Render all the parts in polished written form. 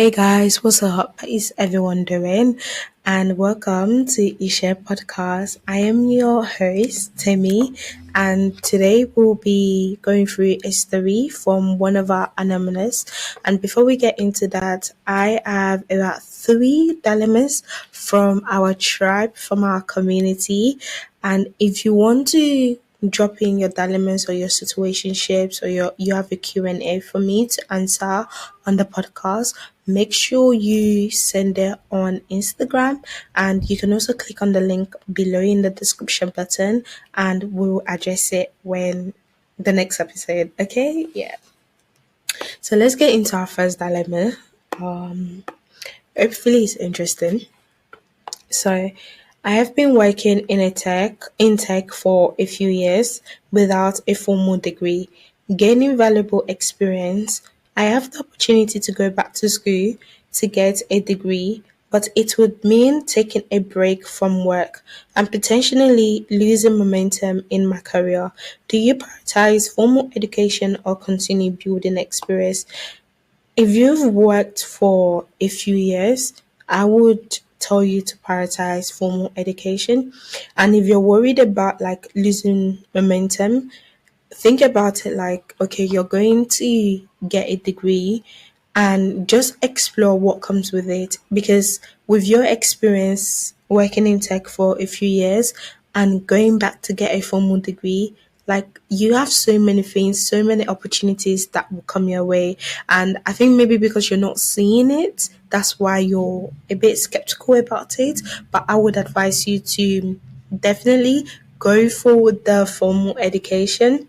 Hey guys, what's up? How is everyone doing? And welcome to Isha Podcast. I am your host, Timmy, and today we'll be going through a story from one of our anonymous. And before we get into that, I have about three dilemmas from our tribe, from our community. And if you want to drop in your dilemmas or your situationships or you have a Q&A for me to answer on the podcast, make sure you send it on Instagram, and you can also click on the link below in the description button and we'll address it when the next episode. Okay, yeah, so let's get into our first dilemma. Hopefully it's interesting. So I have been working in tech for a few years without a formal degree, gaining valuable experience. I have the opportunity to go back to school to get a degree, but it would mean taking a break from work and potentially losing momentum in my career. Do you prioritize formal education or continue building experience? If you've worked for a few years, I would tell you to prioritize formal education. And if you're worried about like losing momentum, think about it like, okay, you're going to get a degree and just explore what comes with it. Because with your experience working in tech for a few years and going back to get a formal degree, like you have so many things, so many opportunities that will come your way. And I think maybe because you're not seeing it, that's why you're a bit skeptical about it. But I would advise you to definitely go for the formal education.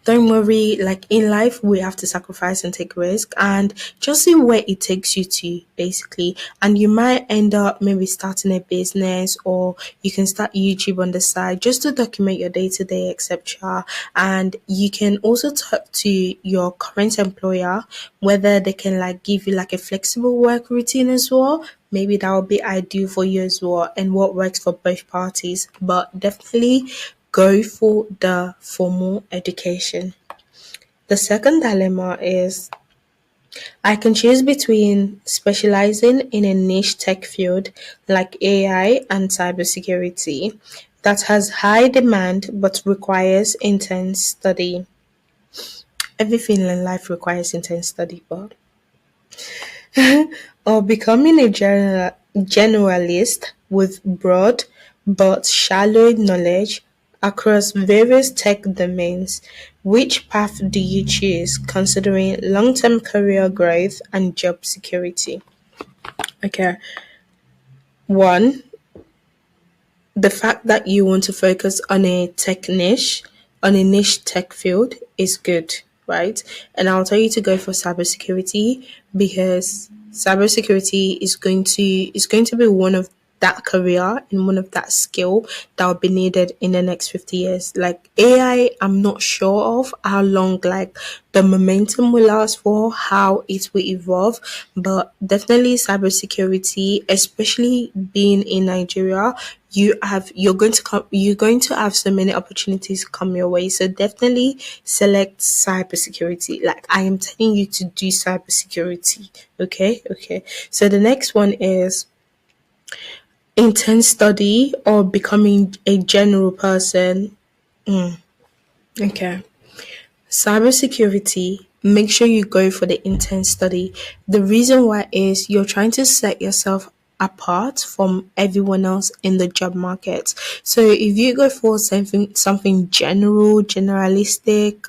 Don't worry, like in life, we have to sacrifice and take risk and just see where it takes you to, basically. And you might end up maybe starting a business, or you can start YouTube on the side just to document your day to day, etc. And you can also talk to your current employer whether they can like give you like a flexible work routine as well. Maybe that would be ideal for you as well, and what works for both parties. But definitely go for the formal education. The second dilemma is I can choose between specializing in a niche tech field like AI and cybersecurity that has high demand but requires intense study. Everything in life requires intense study, but or becoming a generalist with broad but shallow knowledge across various tech domains. Which path do you choose considering long term career growth and job security? Okay, one, the fact that you want to focus on a niche tech field is good, right? And I'll tell you to go for cybersecurity because cybersecurity is going to be one of that career and one of that skill that will be needed in the next 50 years. Like AI, I'm not sure of how long like the momentum will last for, how it will evolve, but definitely cybersecurity, especially being in Nigeria, you're going to have so many opportunities come your way. So definitely select cybersecurity. Like I am telling you to do cybersecurity. Okay. So the next one is intense study or becoming a general person. Okay. Cybersecurity, make sure you go for the intense study. The reason why is you're trying to set yourself apart from everyone else in the job market. So if you go for something generalistic,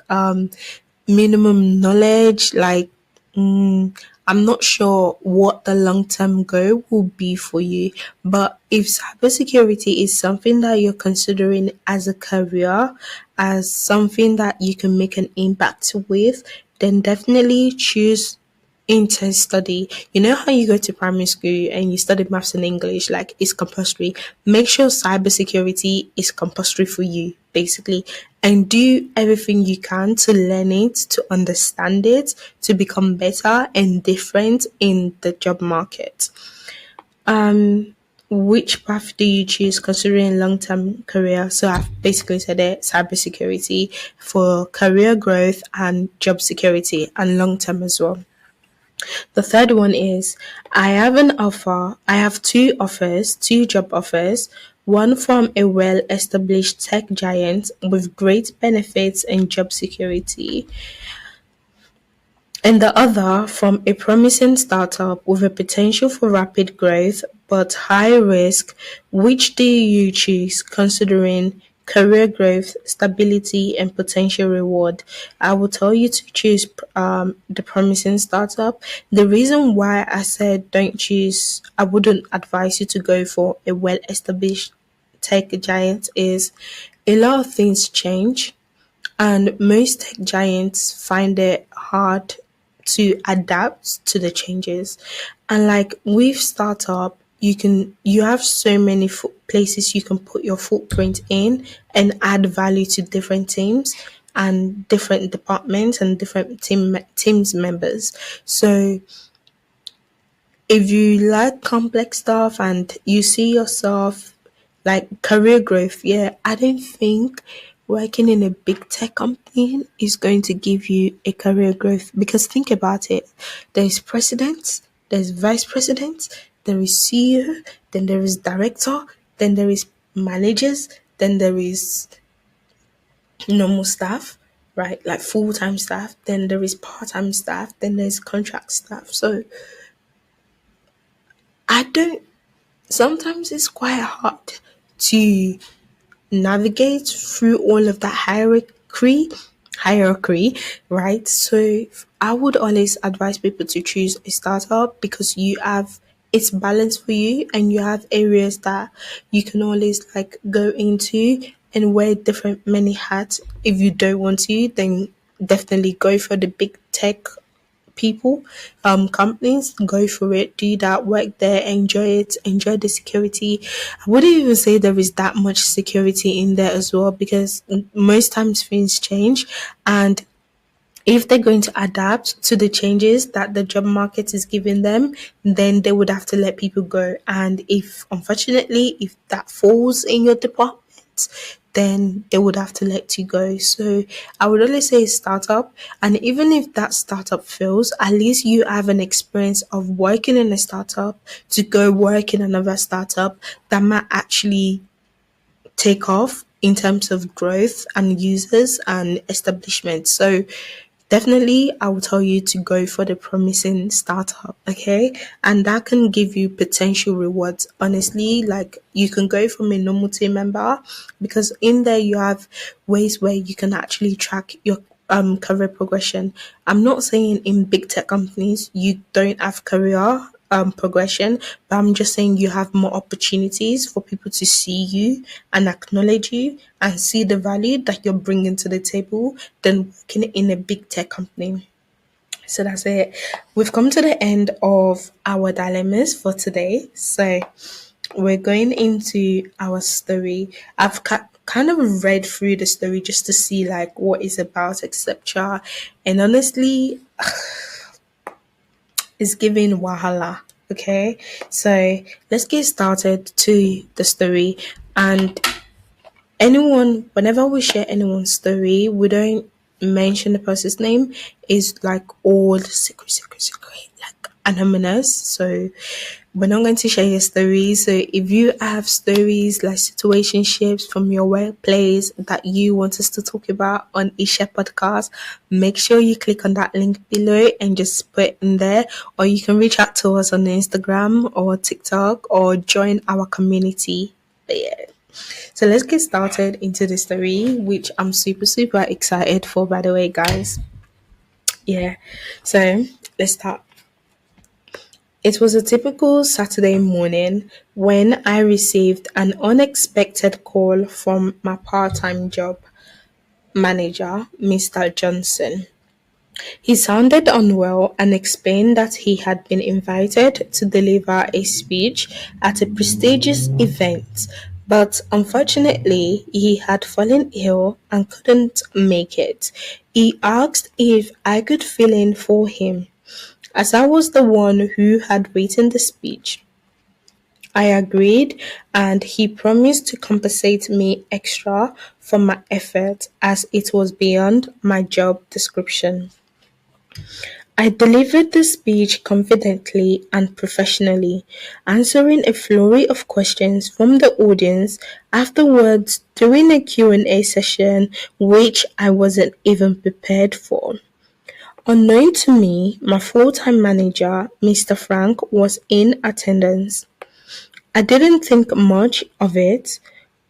minimum knowledge, like I'm not sure what the long term goal will be for you, but if cybersecurity is something that you're considering as a career, as something that you can make an impact with, then definitely choose intense study. You know how you go to primary school and you study maths and English, like it's compulsory. Make sure cybersecurity is compulsory for you, basically, and do everything you can to learn it, to understand it, to become better and different in the job market. Which path do you choose considering long term career? So I've basically said it, cybersecurity for career growth and job security and long term as well. The third one is I have two job offers, one from a well established tech giant with great benefits and job security, and the other from a promising startup with a potential for rapid growth but high risk. Which do you choose considering career growth, stability, and potential reward? I will tell you to choose the promising startup. The reason why I said don't choose, I wouldn't advise you to go for a well established tech giant is a lot of things change and most tech giants find it hard to adapt to the changes. And like with startup, you have so many places you can put your footprint in and add value to different teams and different departments and different teams members. So if you like complex stuff and you see yourself like career growth, yeah, I don't think working in a big tech company is going to give you a career growth because think about it. There's president, there's vice president, there is CEO, then there is director, then there is managers, then there is normal staff, right? Like full time staff, then there is part time staff, then there's contract staff. So I don't sometimes it's quite hard to navigate through all of that hierarchy, right? So I would always advise people to choose a startup because you have it's balanced for you and you have areas that you can always like go into and wear different many hats. If you don't want to, then definitely go for the big tech people, companies, go for it, do that, work there, enjoy it, enjoy the security. I wouldn't even say there is that much security in there as well because most times things change and if they're going to adapt to the changes that the job market is giving them, then they would have to let people go. And if, unfortunately, if that falls in your department, then they would have to let you go. So I would only say startup. And even if that startup fails, at least you have an experience of working in a startup to go work in another startup that might actually take off in terms of growth and users and establishment. So definitely I will tell you to go for the promising startup, okay? And that can give you potential rewards. Honestly, like you can go from a normal team member because in there you have ways where you can actually track your career progression. I'm not saying in big tech companies you don't have career progression, but I'm just saying you have more opportunities for people to see you and acknowledge you and see the value that you're bringing to the table than working in a big tech company. So that's it. We've come to the end of our dilemmas for today. So we're going into our story. I've kind of read through the story just to see like what it's about, etc. And honestly, it's giving wahala. Okay, so let's get started to the story. And anyone, whenever we share anyone's story, we don't mention the person's name. It's like all secret, like anonymous. So we're not going to share your stories. So if you have stories like situationships from your workplace that you want us to talk about on Isha podcast, make sure you click on that link below and just put it in there. Or you can reach out to us on Instagram or TikTok or join our community. But yeah. So let's get started into the story, which I'm super excited for, by the way, guys. Yeah. So let's start. It was a typical Saturday morning when I received an unexpected call from my part time job manager, Mr. Johnson. He sounded unwell and explained that he had been invited to deliver a speech at a prestigious event, but unfortunately, he had fallen ill and couldn't make it. He asked if I could fill in for him. As I was the one who had written the speech, I agreed and he promised to compensate me extra for my effort as it was beyond my job description. I delivered the speech confidently and professionally, answering a flurry of questions from the audience afterwards during a Q&A session which I wasn't even prepared for. Unknown to me, my full-time manager, Mr. Frank, was in attendance. I didn't think much of it,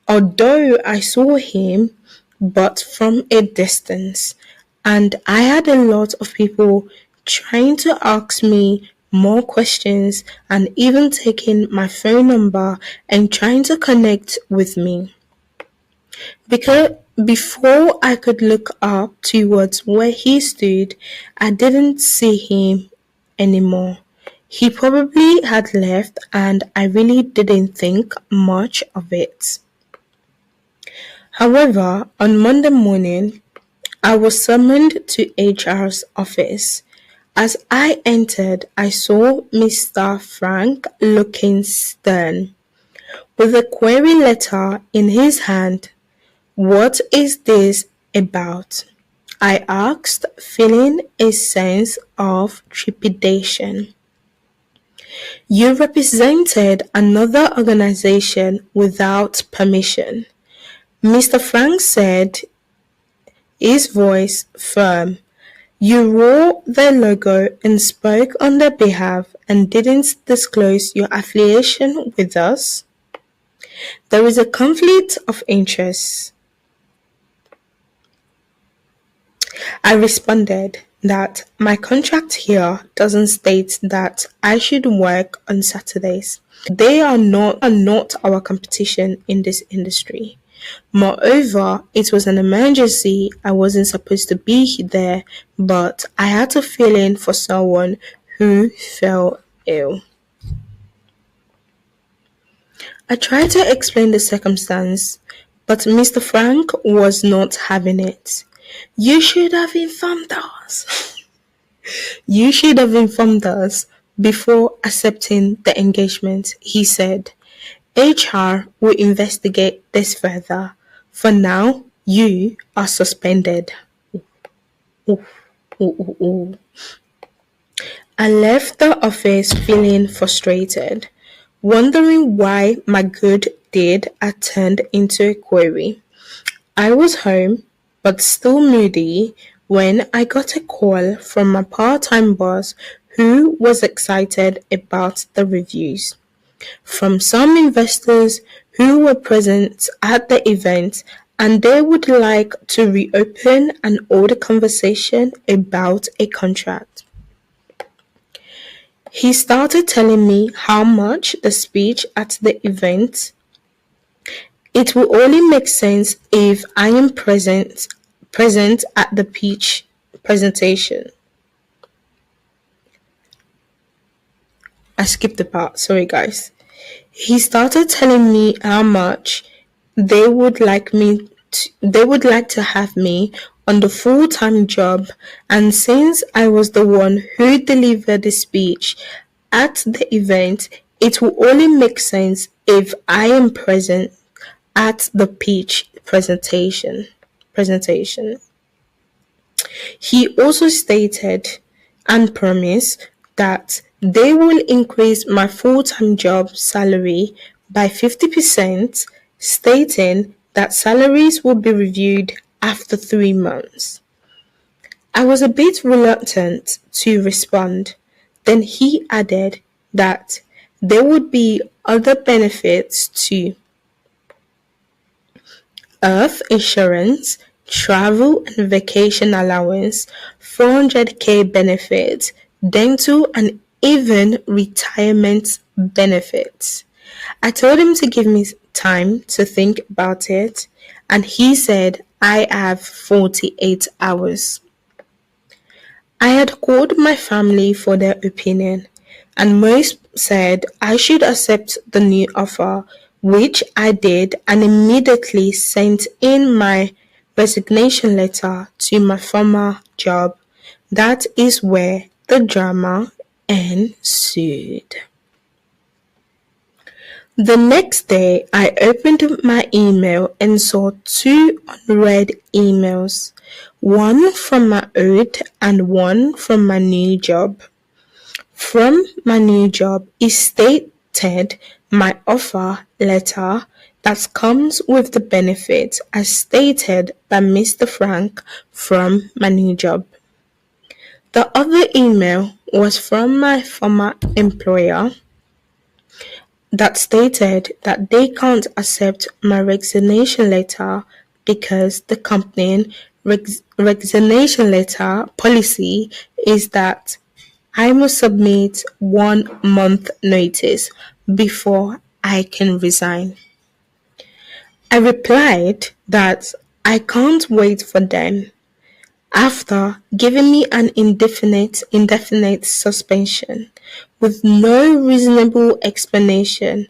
although I saw him, but from a distance, and I had a lot of people trying to ask me more questions and even taking my phone number and trying to connect with me. Because before I could look up towards where he stood, I didn't see him anymore. He probably had left, and I really didn't think much of it. However, on Monday morning, I was summoned to HR's office. As I entered, I saw Mr. Frank looking stern, with a query letter in his hand. "What is this about?" I asked, feeling a sense of trepidation. "You represented another organization without permission," Mr. Frank said, his voice firm. "You wore their logo and spoke on their behalf and didn't disclose your affiliation with us. There is a conflict of interest." I responded that my contract here doesn't state that I should work on Saturdays. They are not our competition in this industry. Moreover, it was an emergency. I wasn't supposed to be there, but I had to fill in for someone who fell ill. I tried to explain the circumstance, but Mr. Frank was not having it. "You should have informed us." "You should have informed us before accepting the engagement," he said. "HR will investigate this further. For now, you are suspended." Ooh, ooh, ooh, ooh. I left the office feeling frustrated, wondering why my good deed had turned into a query. I was home, but still moody, when I got a call from my part-time boss who was excited about the reviews from some investors who were present at the event, and they would like to reopen an old conversation about a contract. He started telling me how much the speech at the event. "It will only make sense if I am present at the pitch presentation." I skipped the part, sorry guys. He started telling me how much they would like to have me on the full-time job, and since I was the one who delivered the speech at the event, it will only make sense if I am present at the pitch presentation. He also stated and promised that they will increase my full-time job salary by 50%, stating that salaries will be reviewed after 3 months. I was a bit reluctant to respond. Then he added that there would be other benefits too: health insurance, travel and vacation allowance, 400k benefits, dental and even retirement benefits. I told him to give me time to think about it, and he said I have 48 hours. I had called my family for their opinion, and most said I should accept the new offer, which I did, and immediately sent in my resignation letter to my former job. That is where the drama ensued. The next day, I opened my email and saw two unread emails, one from my old and one from my new job. From my new job, it stated my offer letter that comes with the benefits as stated by Mr. Frank from my new job. The other email was from my former employer that stated that they can't accept my resignation letter because the company resignation letter policy is that I must submit 1 month notice before I can resign. I replied that I can't wait for them. After giving me an indefinite suspension with no reasonable explanation,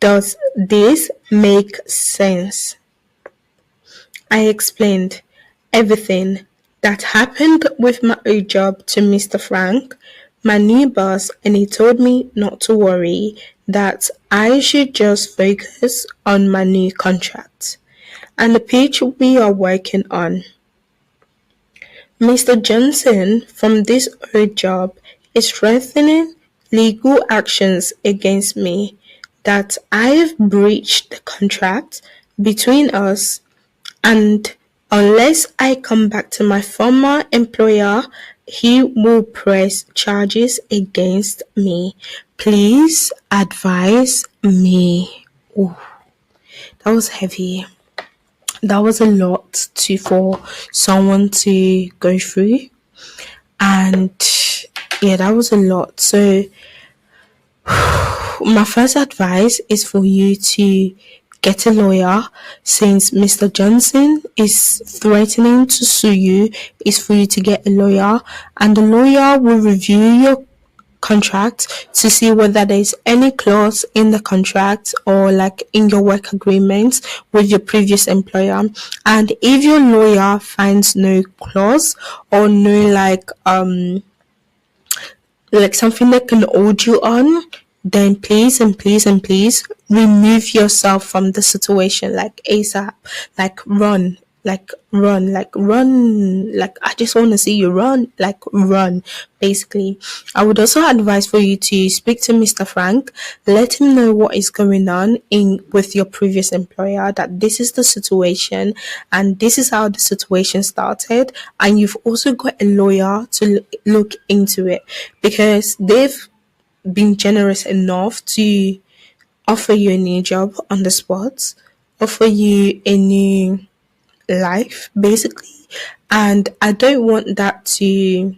does this make sense? I explained everything that happened with my old job to Mr. Frank, my new boss, and he told me not to worry, that I should just focus on my new contract and the pitch we are working on. Mr. Johnson from this old job is threatening legal actions against me that I have breached the contract between us, and unless I come back to my former employer, he will press charges against me. Please advise me. Ooh, that was heavy. That was a lot for someone to go through, and yeah, that was a lot. So my first advice is for you to get a lawyer, since Mr. Johnson is threatening to sue you. Is for you to get a lawyer, and the lawyer will review your contract to see whether there's any clause in the contract or like in your work agreement with your previous employer. And if your lawyer finds no clause or no like something that can hold you on, then please and please and please remove yourself from the situation like ASAP. Like run, like I just want to see you run, like run, basically. I would also advise for you to speak to Mr. Frank, let him know what is going on in with your previous employer, that this is the situation and this is how the situation started, and you've also got a lawyer to look into it because they've been generous enough to offer you a new job on the spot, offer you a new life, basically. And I don't want that to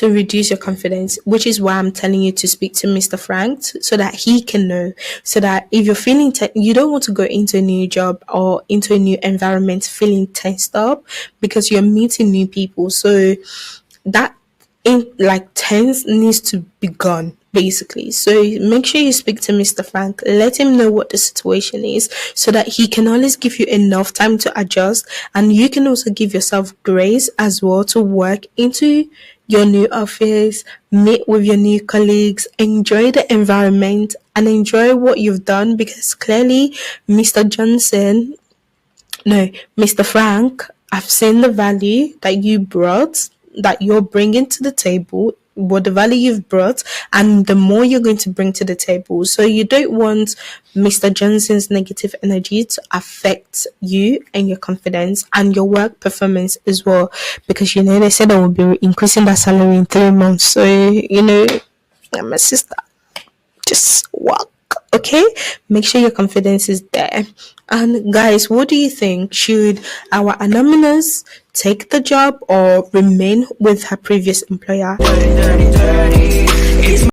reduce your confidence, which is why I'm telling you to speak to Mr. Frank so that he can know. So that if you're feeling you don't want to go into a new job or into a new environment feeling tensed up because you're meeting new people. So that tense needs to be gone, basically. So make sure you speak to Mr. Frank, let him know what the situation is so that he can always give you enough time to adjust, and you can also give yourself grace as well to work into your new office, meet with your new colleagues, enjoy the environment and enjoy what you've done, because clearly Mr. Frank, I've seen the value that you're bringing to the table, what the value you've brought, and the more you're going to bring to the table. So you don't want Mr. Johnson's negative energy to affect you and your confidence and your work performance as well, because they said I will be increasing that salary in 3 months. So my sister, just work. Okay, make sure your confidence is there. And guys, what do you think? Should our anonymous take the job or remain with her previous employer?